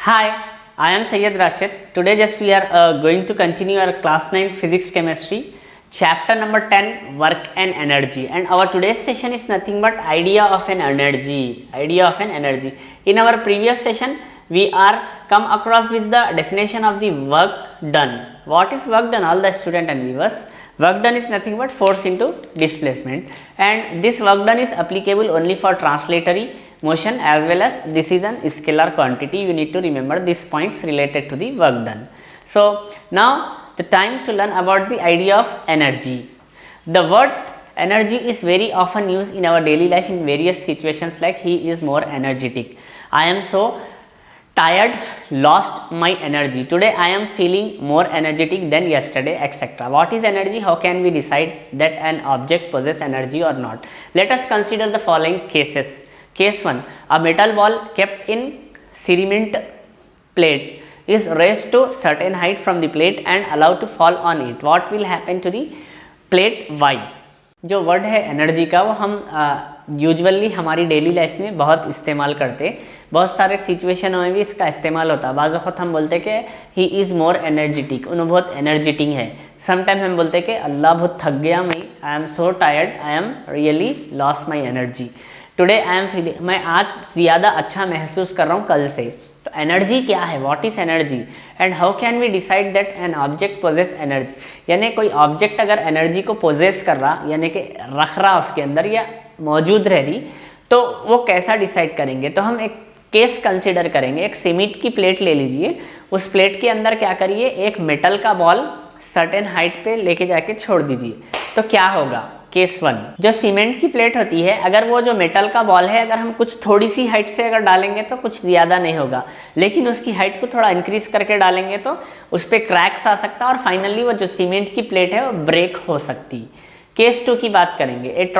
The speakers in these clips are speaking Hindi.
Hi, I am Syed Rashid. Today just we are going to continue our class 9 physics chemistry chapter number 10 work and energy, and our today's session is nothing but idea of an energy. In our previous session we are come across with the definition of the work done. What is work done? All the student and viewers, work done is nothing but force into displacement, and this work done is applicable only for translatory motion as well as this is an scalar quantity. You need to remember these points related to the work done. So now the time to learn about the idea of energy. The word energy is very often used in our daily life in various situations, like he is more energetic, I am so tired, lost my energy, today I am feeling more energetic than yesterday, etc. What is energy? How can we decide that an object possesses energy or not? Let us consider the following cases. Case 1, a metal ball kept in cement plate is raised to certain height from the plate and allowed to fall on it. What will happen to the plate y? जो वर्ड है एनर्जी का वो हम यूजुअली हमारी डेली लाइफ में बहुत इस्तेमाल करते हैं, बहुत सारे सिचुएशनों में भी इसका इस्तेमाल होता है। बाज़ वक़्त हम बोलते हैं कि ही इज़ मोर एनर्जेटिक, उन्हें बहुत एनर्जेटिक है। समटाइम हम बोलते हैं कि अल्लाह बहुत थक गया, मैं I am so tired, I am really lost my energy, today I am feeling, मैं आज ज़्यादा अच्छा महसूस कर रहा हूँ कल से। तो एनर्जी क्या है? What is energy and how can we decide that an object possess energy? यानी कोई ऑब्जेक्ट अगर एनर्जी को पोजेस कर रहा, यानी कि रख रहा उसके अंदर या मौजूद रह रही, तो वो कैसा डिसाइड करेंगे? तो हम एक केस कंसिडर करेंगे। एक सीमेंट की प्लेट ले लीजिए, उस प्लेट के अंदर क्या करिए, एक मेटल का बॉल सर्टेन हाइट पे लेके जाके छोड़ दीजिए, तो क्या होगा? केस 1, जो सीमेंट की प्लेट होती है, अगर वो जो मेटल का बॉल है अगर हम कुछ थोड़ी सी हाइट से अगर डालेंगे तो कुछ ज़्यादा नहीं होगा, लेकिन उसकी हाइट को थोड़ा इंक्रीज करके डालेंगे तो उस पर क्रैक्स आ सकता है और फाइनली वो जो सीमेंट की प्लेट है वो ब्रेक हो सकती। केस 2 की बात करेंगे।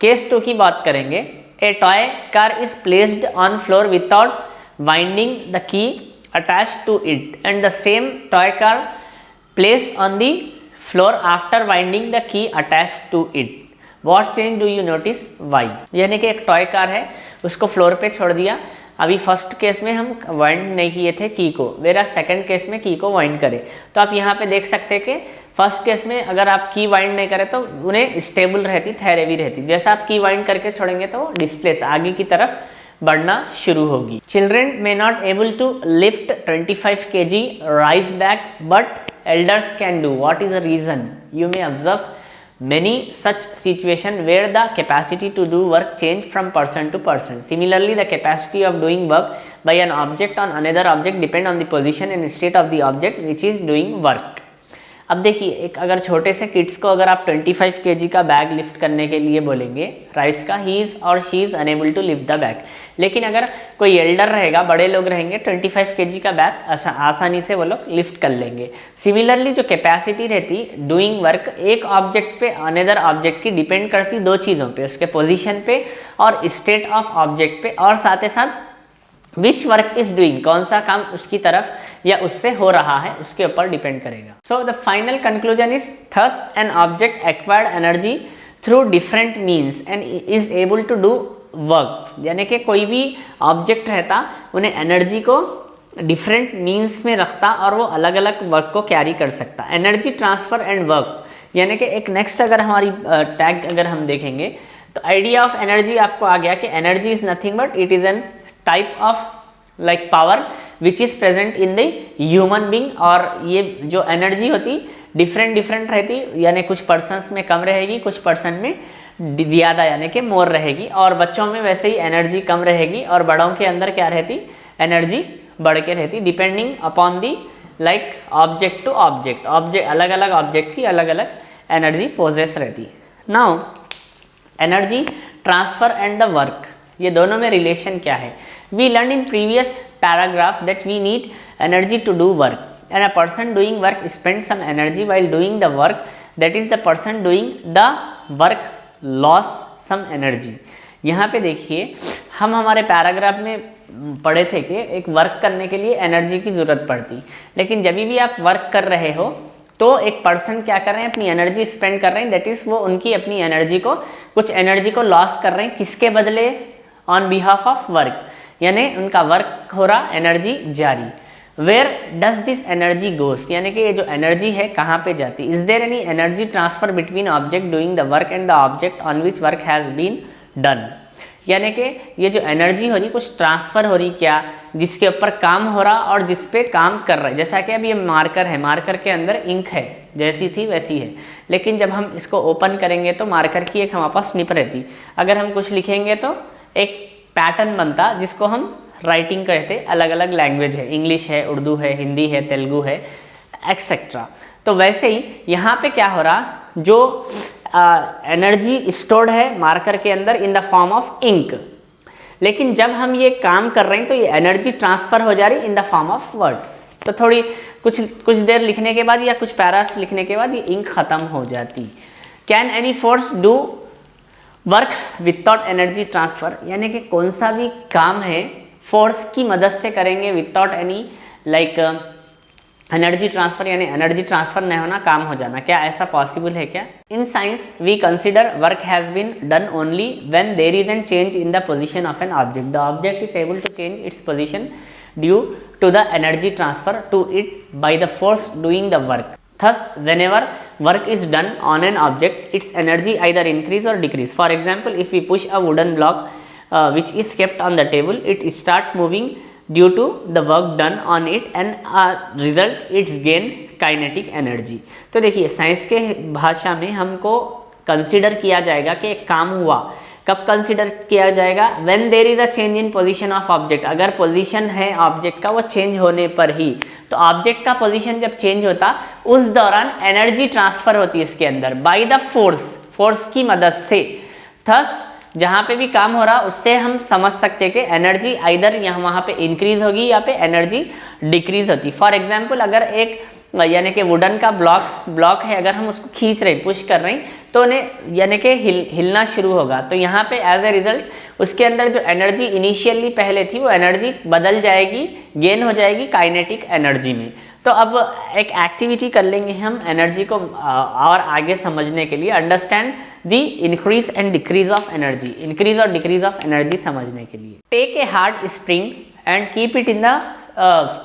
केस 2 की बात करेंगे। A toy car is placed on floor without winding the key attached to it and the same toy car place on the floor after winding the key attached to it, what change do you notice? Why? यानी कि एक टॉय कार है, उसको फ्लोर पे छोड़ दिया। अभी फर्स्ट केस में हम वाइंड नहीं किए थे की को, वेरा सेकंड केस में की को वाइंड करें। तो आप यहाँ पे देख सकते हैं कि फर्स्ट केस में अगर आप की वाइंड नहीं करें तो उन्हें स्टेबल रहती, ठहरे भी रहती। जैसा आप की वाइंड करके छोड़ेंगे तो डिस्प्लेस आगे की तरफ बढ़ना शुरू होगी। Children may not able to lift 25 kg rice bag but elders can do. What is the reason? You may observe many such situation where the capacity to do work change from person to person. Similarly, the capacity of doing work by an object on another object depend on the position and state of the object which is doing work. अब देखिए, एक अगर छोटे से किड्स को अगर आप 25 kg का बैग लिफ्ट करने के लिए बोलेंगे राइस का, ही इज़ और she is unable to lift the bag. लेकिन अगर कोई एल्डर रहेगा, बड़े लोग रहेंगे, 25 kg का बैग आसानी से वो लोग लिफ्ट कर लेंगे। सिमिलरली जो कैपेसिटी रहती डूइंग वर्क एक ऑब्जेक्ट पे अनदर ऑब्जेक्ट की डिपेंड करती दो चीज़ों पे, उसके पोजिशन पे और स्टेट ऑफ ऑब्जेक्ट पे, और साथ ही साथ विच वर्क इज डूइंग, कौन सा काम उसकी तरफ या उससे हो रहा है उसके ऊपर डिपेंड करेगा। So the final conclusion is thus an object acquired energy through different means and is able to do work. यानी कि कोई भी ऑब्जेक्ट रहता उन्हें एनर्जी को डिफरेंट मीन्स में रखता और वो अलग अलग वर्क को कैरी कर सकता। एनर्जी ट्रांसफर एंड वर्क, यानी कि एक नेक्स्ट अगर हमारी टैग अगर हम देखेंगे तो आइडिया ऑफ एनर्जी आपको आ गया कि energy is nothing but it is an type of like power which is present in the human being. और ये जो एनर्जी होती डिफरेंट रहती, यानी कुछ पर्सन्स में कम रहेगी, कुछ पर्सन में ज़्यादा यानी कि मोर रहेगी, और बच्चों में वैसे ही एनर्जी कम रहेगी और बड़ों के अंदर क्या रहती, एनर्जी बढ़ के रहती, depending upon the like object to object. अलग अलग ऑब्जेक्ट की अलग अलग एनर्जी पोजेस रहती। Now energy transfer and the work, ये दोनों में रिलेशन क्या है? We learn in previous paragraph that we need energy to do work and a person doing work spend some energy while doing the work, that is the person doing the work loss some energy. यहाँ पे देखिए, हम हमारे पैराग्राफ में पढ़े थे कि एक वर्क करने के लिए एनर्जी की ज़रूरत पड़ती, लेकिन जब भी आप वर्क कर रहे हो तो एक पर्सन क्या कर रहे हैं, अपनी एनर्जी स्पेंड कर रहे हैं, दैट इज़ वो उनकी अपनी एनर्जी को, कुछ एनर्जी को लॉस कर रहे हैं, किसके बदले? On behalf of work. यानी उनका वर्क हो रहा, एनर्जी जारी। Where does this energy goes, यानी कि ये जो एनर्जी है कहाँ पे जाती। Is there any energy transfer between object doing the work and the object on which work has been done, यानी कि ये जो एनर्जी हो रही कुछ ट्रांसफर हो रही क्या, जिसके ऊपर काम हो रहा और जिस पे काम कर रहा है। जैसा कि अब ये मार्कर है, मार्कर के अंदर इंक है, जैसी थी वैसी है, लेकिन जब हम इसको ओपन करेंगे तो मार्कर की एक हमारे पास निप रहती। अगर हम कुछ लिखेंगे तो एक पैटर्न बनता जिसको हम राइटिंग कहते, अलग अलग लैंग्वेज है, इंग्लिश है, उर्दू है, हिंदी है, तेलुगु है, एक्सेट्रा। तो वैसे ही यहाँ पे क्या हो रहा, जो एनर्जी स्टोर्ड है मार्कर के अंदर in the form of ink, लेकिन जब हम ये काम कर रहे हैं तो ये एनर्जी ट्रांसफर हो जा रही इन द फॉर्म ऑफ वर्ड्स। तो थोड़ी कुछ देर लिखने के बाद या कुछ पैरास लिखने के बाद ये इंक खत्म हो जाती। Can any force do work without energy transfer, यानी कि कौन सा भी काम है फोर्स की मदद से करेंगे without any like energy transfer, यानी एनर्जी ट्रांसफर नहीं होना, काम हो जाना, क्या ऐसा पॉसिबल है क्या। In science we consider work has been done only when there is an change in the position of an object, the object is able to change its position due to the energy transfer to it by the force doing the work. Thus, whenever work is done on an object, its energy either increase or decrease. For example, if we push a wooden block which is kept on the table, it start moving due to the work done on it and result its gain kinetic energy. तो देखिए साइंस के भाषा में हमको कंसिडर किया जाएगा कि एक काम हुआ, कब कंसिडर किया जाएगा, when there is a change in position of object, अगर पोजीशन है ऑब्जेक्ट का वो चेंज होने पर ही, तो ऑब्जेक्ट का पोजीशन जब चेंज होता उस दौरान एनर्जी ट्रांसफर होती है इसके अंदर बाय द फोर्स की मदद से। थस जहाँ पे भी काम हो रहा उससे हम समझ सकते हैं कि एनर्जी आइदर यहाँ वहाँ पे इंक्रीज होगी या पे एनर्जी डिक्रीज होती। फॉर एग्जाम्पल अगर एक यानी कि वुडन का ब्लॉक है, अगर हम उसको खींच रहे हैं, पुश कर रहे हैं, तो उन्हें यानी कि हिलना शुरू होगा, तो यहाँ पे एज ए रिजल्ट उसके अंदर जो एनर्जी इनिशियली पहले थी वो एनर्जी बदल जाएगी, गेन हो जाएगी काइनेटिक एनर्जी में। तो अब एक एक्टिविटी कर लेंगे हम एनर्जी को और आगे समझने के लिए, understand the increase and decrease of energy, increase और डिक्रीज ऑफ एनर्जी समझने के लिए। Take a hard spring and keep it in the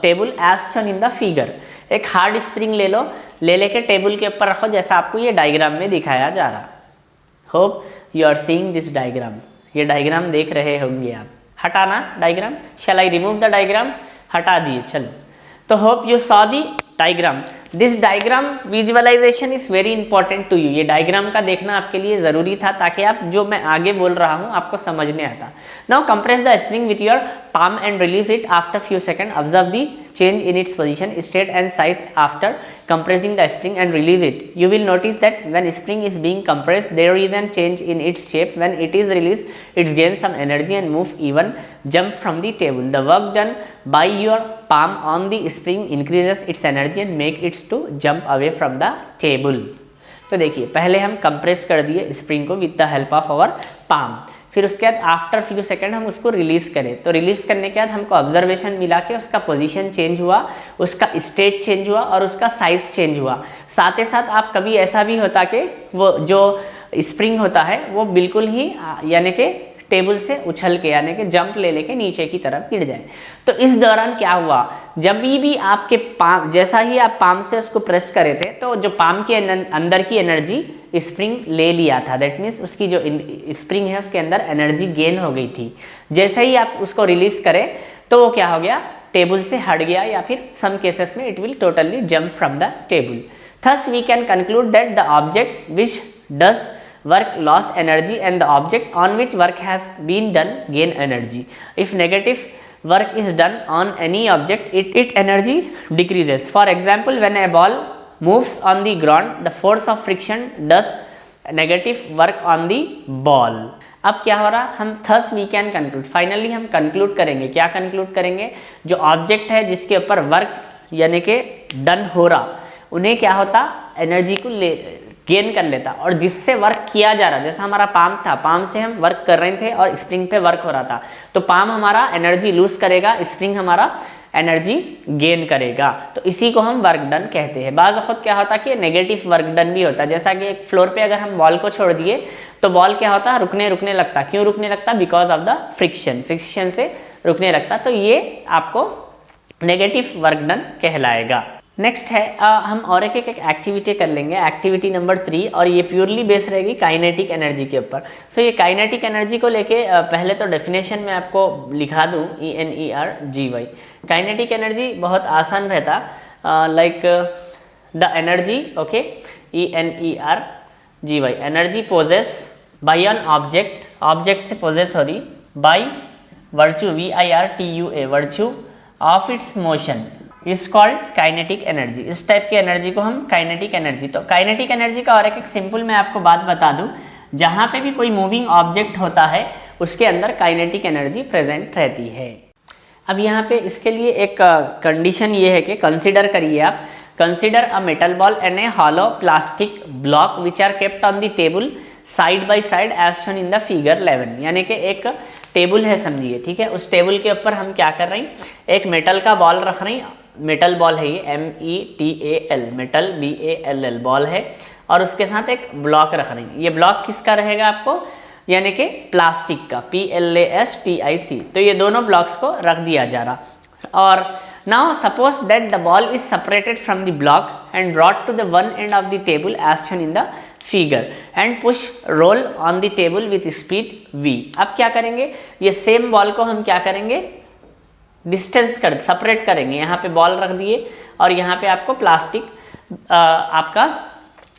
table as shown in the figure. एक हार्ड स्प्रिंग ले लो, ले लेके टेबल के ऊपर रखो, जैसा आपको ये डायग्राम में दिखाया जा रहा। Hope you are seeing this diagram, ये डायग्राम देख रहे होंगे आप। हटाना diagram, shall I remove the diagram, हटा दिए, चलो। तो hope you saw the diagram. This diagram visualization is very important to you, ये डायग्राम का देखना आपके लिए जरूरी था ताकि आप जो मैं आगे बोल रहा हूँ आपको समझने आता। Now compress the spring with your palm and release it after few seconds. Observe the change in its position, state and size after compressing the spring and release it. You will notice that when spring is being compressed, there is a change in its shape. When it is released, it gains some energy and move even jump from the table. The work done by your palm on the spring increases its energy and make it to jump away from the table. तो देखिए पहले हम कंप्रेस कर दिए स्प्रिंग को with the help of our palm, फिर उसके बाद आफ्टर फ्यू सेकंड हम उसको रिलीज करें, तो रिलीज करने के बाद हमको ऑब्जर्वेशन मिला कि उसका पोजीशन चेंज हुआ, उसका स्टेट चेंज हुआ और उसका साइज चेंज हुआ। साथ ही साथ आप कभी ऐसा भी होता कि वो जो स्प्रिंग होता है वो बिल्कुल ही यानी कि टेबल से उछल के यानी कि जंप ले लेके नीचे की तरफ गिर जाए। तो इस दौरान क्या हुआ, जब भी आपके पाम, जैसा ही आप पाम से उसको प्रेस करे थे तो जो पाम के अंदर की एनर्जी स्प्रिंग ले लिया था, दैट मीन्स उसकी जो स्प्रिंग है उसके अंदर एनर्जी गेन हो गई थी। जैसे ही आप उसको रिलीज करें तो वो क्या हो गया, टेबल से हट गया या फिर सम केसेस में it will totally jump from the table. Thus we can conclude that the object which does work loss energy and the object on which work has been done gain energy. If negative work is done on any object, it energy decreases. For example, when a ball moves on the ground, the force of friction does negative work on the ball. अब क्या हो रहा, हम thus we can conclude, finally हम कंक्लूड करेंगे, क्या कंक्लूड करेंगे, जो ऑब्जेक्ट है जिसके ऊपर वर्क यानी कि डन हो रहा, उन्हें क्या होता, एनर्जी को गेन कर लेता, और जिससे वर्क किया जा रहा, जैसा हमारा पाम था, पाम से हम वर्क कर रहे थे और स्प्रिंग पे वर्क हो रहा था, तो पाम हमारा एनर्जी लूज करेगा, स्प्रिंग हमारा एनर्जी गेन करेगा। तो इसी को हम वर्क डन कहते हैं। बाज़ वक़्त क्या होता है कि नेगेटिव वर्क डन भी होता है, जैसा कि एक फ्लोर पे अगर हम बॉल को छोड़ दिए तो बॉल क्या होता है, रुकने लगता। क्यों रुकने लगता? बिकॉज ऑफ द फ्रिक्शन से रुकने लगता। तो ये आपको नेगेटिव वर्क डन कहलाएगा। नेक्स्ट है हम और एक एक्टिविटी कर लेंगे, एक्टिविटी नंबर 3, और ये प्योरली बेस रहेगी काइनेटिक एनर्जी के ऊपर। सो ये काइनेटिक एनर्जी को लेके पहले तो डेफिनेशन में आपको लिखा दूँ, ENERGY। काइनेटिक एनर्जी बहुत आसान रहता, like the energy, okay, ENERGY, energy possess by an object से पोजेस हो रही by virtue, VIRTUA, virtue of its motion is called kinetic energy. इस टाइप की एनर्जी को हम काइनेटिक एनर्जी। तो काइनेटिक एनर्जी का और एक सिंपल मैं आपको बात बता दूं, जहां पे भी कोई मूविंग ऑब्जेक्ट होता है उसके अंदर काइनेटिक एनर्जी प्रेजेंट रहती है। अब यहाँ पे इसके लिए एक कंडीशन ये है कि कंसिडर करिए आप, consider a metal ball and a hollow plastic block which are kept on the table side by side as shown in the figure 11। यानी कि एक टेबल है समझिए, ठीक है, उस टेबल के ऊपर हम क्या कर रहे हैं, एक मेटल का बॉल रख रहे हैं, मेटल बॉल है ये, METAL, मेटल BALL बॉल है, और उसके साथ एक ब्लॉक रख रहे हैं। ये ब्लॉक किसका रहेगा आपको, यानी कि प्लास्टिक का, PLASTIC। तो ये दोनों ब्लॉक्स को रख दिया जा रहा। और now suppose that the ball is separated from the block and brought to the one end of the table as shown in the figure and push roll on the table with speed V। अब क्या करेंगे, ये सेम बॉल को हम क्या करेंगे, डिस्टेंस कर सेपरेट करेंगे। यहाँ पे बॉल रख दिए और यहाँ पे आपको प्लास्टिक आपका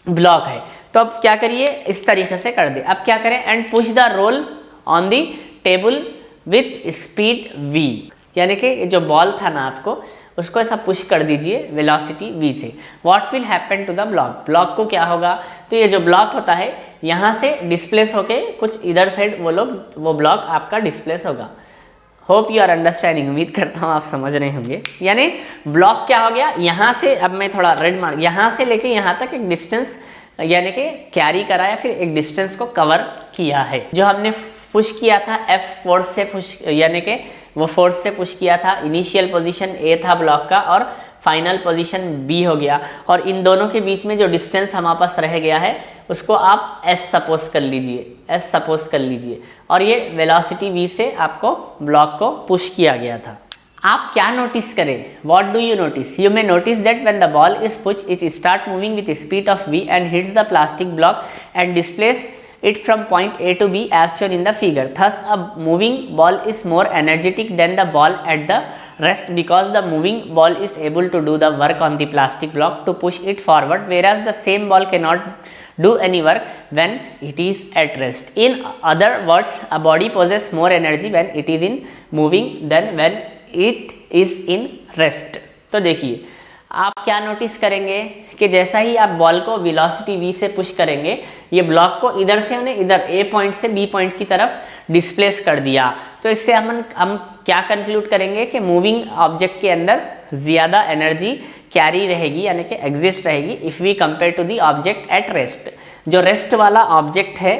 ब्लॉक है। तो अब क्या करिए, इस तरीके से कर दे। अब क्या करें, and push the role on the table with speed V। यानी कि जो बॉल था ना आपको, उसको ऐसा पुश कर दीजिए वेलोसिटी V से। What will happen to the block, block को क्या होगा, तो ये जो ब्लॉक होता है यहाँ से डिस्प्लेस होके कुछ इधर साइड वो ब्लॉक आपका डिस्प्लेस होगा। होप यू आर अंडरस्टैंडिंग, उम्मीद करता हूँ आप समझ रहे होंगे। यानी ब्लॉक क्या हो गया, यहाँ से, अब मैं थोड़ा रेड मार्क, यहाँ से लेके यहाँ तक एक डिस्टेंस यानी कि कैरी करा या फिर एक डिस्टेंस को कवर किया है। जो हमने पुश किया था F फोर्स से पुश, यानी कि वो फोर्स से पुश किया था। इनिशियल पोजीशन A था ब्लॉक का और फाइनल पोजीशन B हो गया, और इन दोनों के बीच में जो डिस्टेंस हमारे पास रह गया है उसको आप S सपोज कर लीजिए, और ये वेलोसिटी V से आपको ब्लॉक को पुश किया गया था। आप क्या नोटिस करें, what do you notice, you may notice that when the ball is push it start moving with speed of V and hits the plastic block and displace it from point A to B as shown in the figure. Thus, a moving ball is more energetic than the ball at the rest because the moving ball is able to do the work on the plastic block to push it forward, whereas the same ball cannot do any work when it is at rest. In other words, a body possesses more energy when it is in moving than when it is in rest. तो देखिए आप क्या नोटिस करेंगे कि जैसा ही आप बॉल को वेलोसिटी V से पुश करेंगे, ये ब्लॉक को इधर से हमने इधर A पॉइंट से B पॉइंट की तरफ डिस्प्लेस कर दिया। तो इससे हम क्या कंक्लूड करेंगे कि मूविंग ऑब्जेक्ट के अंदर ज़्यादा एनर्जी कैरी रहेगी, यानी कि एग्जिस्ट रहेगी, if we compare to the object at rest. जो रेस्ट वाला ऑब्जेक्ट है,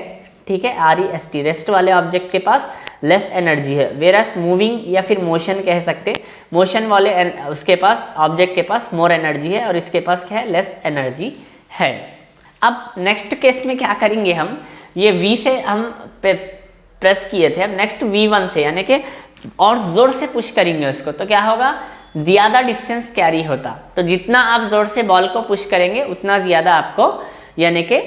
ठीक है, REST, रेस्ट वाले ऑब्जेक्ट के पास लेस एनर्जी है, वेरस मूविंग या फिर मोशन कह सकते, मोशन वाले उसके पास ऑब्जेक्ट के पास मोर एनर्जी है और इसके पास क्या है, लेस एनर्जी है। अब नेक्स्ट केस में क्या करेंगे हम, ये V से हम प्रेस किए थे, अब नेक्स्ट V1 से, यानी कि और जोर से पुश करेंगे उसको, तो क्या होगा, ज़्यादा डिस्टेंस कैरी होता। तो जितना आप जोर से बॉल को पुश करेंगे उतना ज़्यादा आपको, यानी कि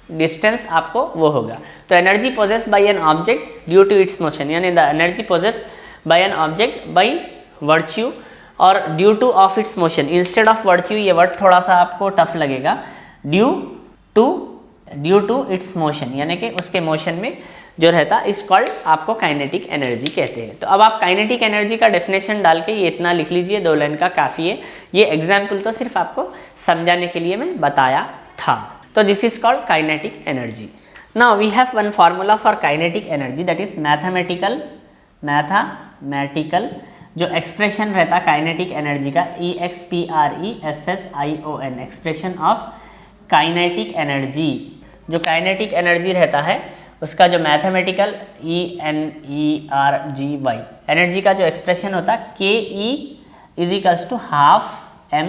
डिस्टेंस आपको वो होगा। तो energy possess by an object due to its motion, यानी the energy possess by an object by virtue और due to of its motion, instead of virtue ये वर्ड थोड़ा सा आपको टफ लगेगा, ड्यू टू इट्स मोशन, यानी कि उसके मोशन में जो रहता इस कॉल्ड आपको काइनेटिक एनर्जी कहते हैं। तो अब आप काइनेटिक एनर्जी का डेफिनेशन डाल के ये इतना लिख लीजिए, 2 लाइन का काफ़ी है। ये एग्जाम्पल तो सिर्फ आपको समझाने के लिए मैं बताया था। तो this is called kinetic energy. Now we have one formula for kinetic energy, that is mathematical जो एक्सप्रेशन रहता काइनेटिक एनर्जी का, EXPRESSION, expression of kinetic energy. जो काइनेटिक एनर्जी रहता है उसका जो मैथमेटिकल ENERGY एनर्जी का जो एक्सप्रेशन होता है KE is equals to half m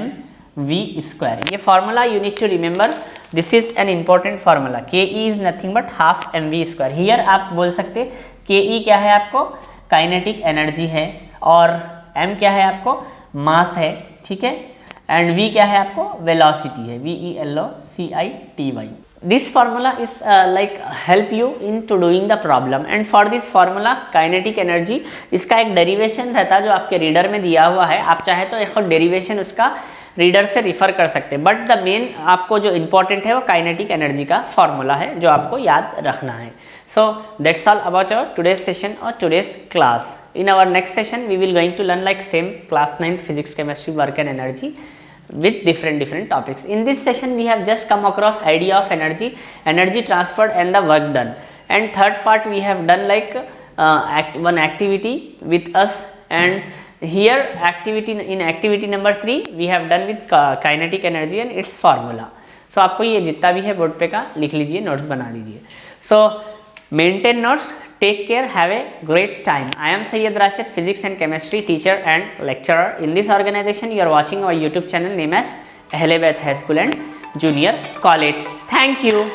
v square. ये formula you need to remember, this is an important formula. K E is nothing but half m v square. Here आप बोल सकते के ई क्या है आपको, काइनेटिक एनर्जी है, और एम क्या है आपको, मास है, ठीक है, एंड वी क्या है आपको, वेलोसिटी है, VELOCITY। This formula is like help you in to doing the problem, and for this formula kinetic energy, इसका एक डेरिवेशन रहता है जो आपके रीडर में दिया हुआ है। आप चाहे तो एक डेरिवेशन उसका रीडर से रिफर कर सकते हैं, बट द मेन आपको जो इंपॉर्टेंट है वो काइनेटिक एनर्जी का फॉर्मूला है जो आपको याद रखना है। So that's all about our today's session और today's class. In our next session we will going to learn like same class 9th physics chemistry work and energy with different topics. In this session we have just come across idea of energy transferred and the work done, and third part we have done like one activity with us, and here activity number 3 we have done with kinetic energy and its formula. So आपको ये जितना भी है बोर्ड पे का लिख लीजिए, नोट्स बना लीजिए। So maintain notes, take care, have a great time. I am Syed Rashid, physics and chemistry teacher and lecturer. In this organization you are watching our YouTube channel named as Ahle Baith High School and Junior College. Thank you.